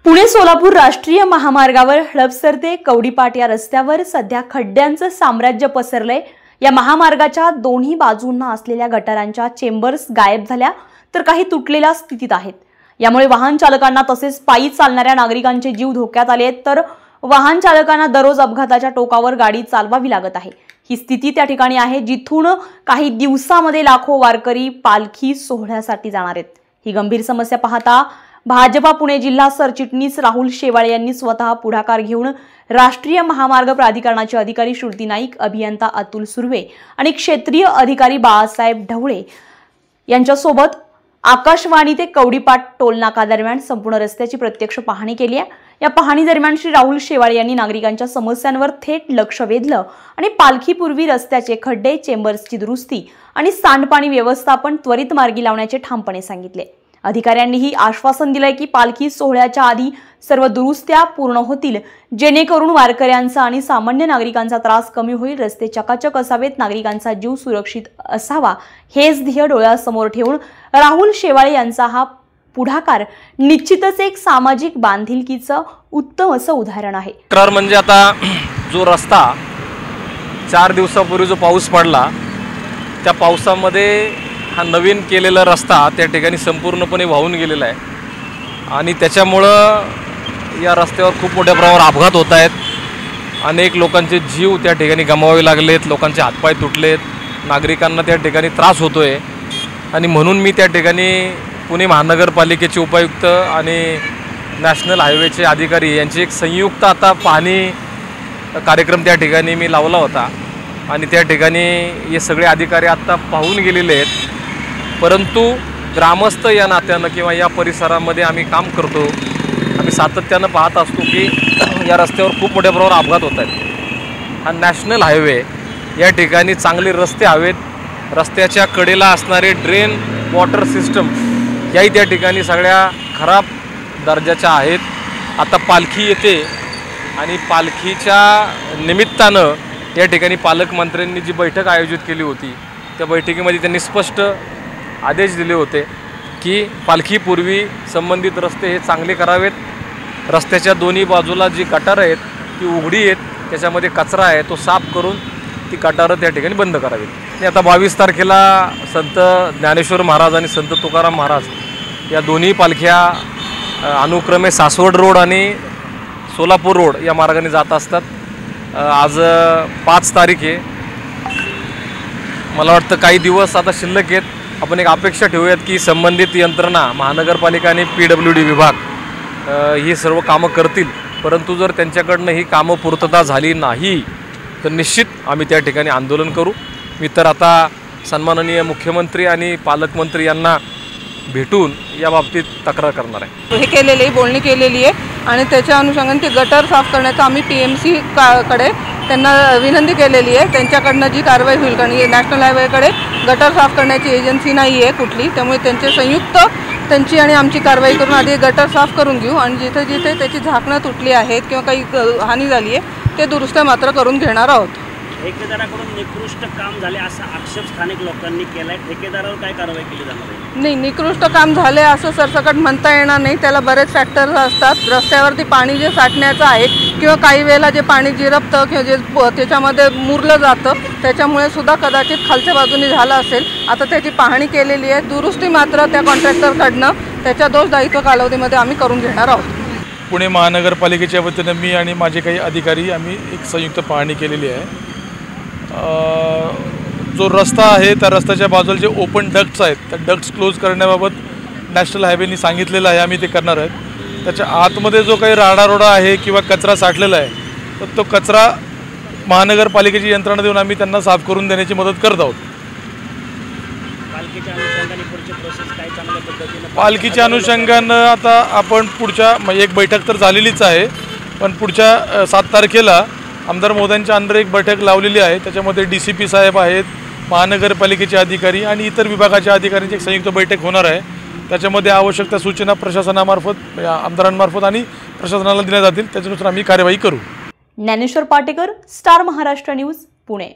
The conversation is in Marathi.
पुणे सोलापूर राष्ट्रीय महामार्गावर हडपसर ते कवडीपाट या रस्त्यावर सध्या खड्ड्यांचं साम्राज्य पसरलंय। या महामार्गाच्या दोन्ही बाजूंना असलेल्या गटारांच्या चेंबर्स गायब झाल्या तर काही तुटलेल्या स्थितीत आहेत। यामुळे वाहन चालकांना तसेच पायी चालणाऱ्या नागरिकांचे जीव धोक्यात आले आहेत, तर वाहन चालकांना दररोज अपघाताच्या टोकावर गाडी चालवावी लागत आहे। ही स्थिती त्या ठिकाणी आहे जिथून काही दिवसांमध्ये लाखो वारकरी पालखी सोहळ्यासाठी जाणार आहेत। ही गंभीर समस्या पाहता भाजपा पुणे जिल्हा सरचिटणीस राहुल शेवाळे यांनी स्वतः पुढाकार घेऊन राष्ट्रीय महामार्ग प्राधिकरणाचे अधिकारी श्रुती नाईक, अभियंता अतुल सुर्वे आणि क्षेत्रीय अधिकारी बाळासाहेब ढवळे यांच्यासोबत आकाशवाणी ते कवडीपाट टोलनाका दरम्यान संपूर्ण रस्त्याची प्रत्यक्ष पाहणी केली आहे। या पाहणी दरम्यान श्री राहुल शेवाळे यांनी नागरिकांच्या समस्यांवर थेट लक्ष वेधलं आणि पालखीपूर्वी रस्त्याचे खड्डे, चेंबर्सची दुरुस्ती आणि सांडपाणी व्यवस्थापन त्वरित मार्गी लावण्याचे ठामपणे सांगितले। अधिकाऱ्यांनीही आश्वासन दिलंय की पालखी सोहळ्याच्या आधी सर्व दुरुस्त्या पूर्ण होतील, जेणेकरून वारकऱ्यांचा आणि सामान्य नागरिकांचा त्रास कमी होईल। रस्ते चकाचक असावेत, नागरिकांचा जीव सुरक्षित असावा, हेच ध्येय डोळ्यासमोर ठेवून राहुल शेवाळे यांचा हा पुढाकार निश्चितच एक सामाजिक बांधिलकीचं उत्तम असं उदाहरण आहे। म्हणजे आता जो रस्ता 4 दिवसापूर्वी जो पाऊस पडला, त्या पावसामध्ये हा नवीन केलेला रस्ता त्या ठिकाणी संपूर्णपणे वाहून गेलेला आहे आणि त्याच्यामुळं या रस्त्यावर खूप मोठ्या प्रमाणावर अपघात होत आहेत। अनेक लोकांचे जीव त्या ठिकाणी गमवावे लागलेत, लोकांचे हातपाय तुटलेत, नागरिकांना त्या ठिकाणी त्रास होतोय आणि म्हणून मी त्या ठिकाणी पुणे महानगरपालिकेचे उपायुक्त आणि नॅशनल हायवेचे अधिकारी यांची एक संयुक्त आता पाहणी कार्यक्रम त्या ठिकाणी मी लावला होता आणि त्या ठिकाणी हे सगळे अधिकारी आत्ता पाहून गेलेले आहेत। परंतु ग्रामस्थ या नात्यानं किंवा या परिसरामध्ये आम्ही काम करतो, आम्ही सातत्यानं पाहत असतो की या रस्त्यावर खूप मोठ्या प्रमाणावर अपघात होत आहेत। हा नॅशनल हायवे, या ठिकाणी चांगले रस्ते हवेत, रस्त्याच्या कडेला असणारे ड्रेन वॉटर सिस्टम याही त्या ठिकाणी सगळ्या खराब दर्जाच्या आहेत। आता पालखी येते आणि पालखीच्या निमित्तानं या ठिकाणी पालकमंत्र्यांनी जी बैठक आयोजित केली होती, त्या बैठकीमध्ये त्यांनी स्पष्ट आदेश दिले होते की पालखीपूर्वी संबंधित रस्ते हे चांगले करावेत, रस्त्याच्या दोन्ही बाजूला जी गटार आहेत ती उघडी आहेत, त्याच्यामध्ये कचरा आहे तो साफ करून ती गटारं त्या ठिकाणी बंद करावीत। आणि आता 22 तारखेला संत ज्ञानेश्वर महाराज आणि संत तुकाराम महाराज या दोन्ही पालख्या अनुक्रमे सासवड रोड आणि सोलापूर रोड या मार्गाने जात असतात। आज 5 तारीख आहे, मला वाटतं काही दिवस आता शिल्लक आहेत। आपण एक अपेक्षा ठेवूयात की संबंधित यंत्रणा महानगरपालिका आणि PWD विभाग ही सर्व कामं करतील, परंतु जर त्यांच्याकडनं ही कामं पूर्तता झाली नाही तर निश्चित आम्ही त्या ठिकाणी आंदोलन करू। मी तर आता सन्माननीय मुख्यमंत्री आणि पालकमंत्री यांना भेटून या बाबतीत तक्रार करणार आहे। हे केलेली बोलणी केलेली आहे आणि त्याच्या अनुषंगाने ते गटर साफ करण्याचं आम्ही PMC कडे त्यांना विनंती केलेली आहे। त्यांच्याकडनं जी कारवाई होईल, कारण नॅशनल हायवेकडे गटर साफ करण्याची एजन्सी नाही आहे कुठली, त्यामुळे त्यांचे संयुक्त त्यांची आणि आमची कारवाई करून आधी गटर साफ करून घेऊ आणि जिथे जिथे त्याची झाकणं तुटली आहेत किंवा काही हानी झाली आहे ते दुरुस्त्या मात्र करून घेणार आहोत। ठेकेदाराकडून निकृष्ट काम झाले असा आक्षेप स्थानिक लोकांनी केलाय, ठेकेदारावर काय कारवाई केली जाणार आहे? नाही, निकृष्ट काम झाले असं सरसकट म्हणता येणार नाही, त्याला बरेच फॅक्टर्स असतात। रस्त्यावरती पाणी जे साठण्याचं आहे किंवा काही वेळेला जे पाणी जिरपतं किंवा जे त्याच्यामध्ये मुरलं जातं त्याच्यामुळे सुद्धा कदाचित खालच्या बाजूने झालं असेल। आता त्याची पाहणी केलेली आहे, दुरुस्ती मात्र त्या कॉन्ट्रॅक्टरकडनं त्याच्या दोषदायित्व कालावधीमध्ये आम्ही करून घेणार आहोत। पुणे महानगरपालिकेच्या वतीनं मी आणि माझे काही अधिकारी आम्ही एक संयुक्त पाहणी केलेली आहे। जो रस्ता आहे त्या रस्त्याच्या बाजूला जे ओपन डक्ट्स आहेत त्या डक्ट्स क्लोज करण्याबाबत नॅशनल हायवेनी सांगितलेलं आहे, आम्ही ते करणार आहेत। त्याच्या आतमध्ये जो काही राडारोडा आहे किंवा कचरा साठलेला आहे तर तो कचरा महानगरपालिकेची यंत्रणा देऊन आम्ही त्यांना साफ करून देण्याची मदत करत आहोत। पालखीच्या अनुषंगानं आता आपण पुढच्या एक बैठक तर झालेलीच आहे, पण पुढच्या 7 तारखेला आमदार महोदयांच्या अंडर एक बैठक लावलेली आहे। त्याच्यामध्ये DCP साहेब आहेत, महानगरपालिकेचे अधिकारी आणि इतर विभागाच्या अधिकाऱ्यांची एक संयुक्त बैठक होणार आहे। त्याच्यामध्ये आवश्यक त्या सूचना प्रशासनामार्फत, आमदारांमार्फत आणि प्रशासनाला दिल्या जातील, त्याच्यानुसार आम्ही कार्यवाही करू। Dnyaneshwar Patekar, star Maharashtra news, Pune.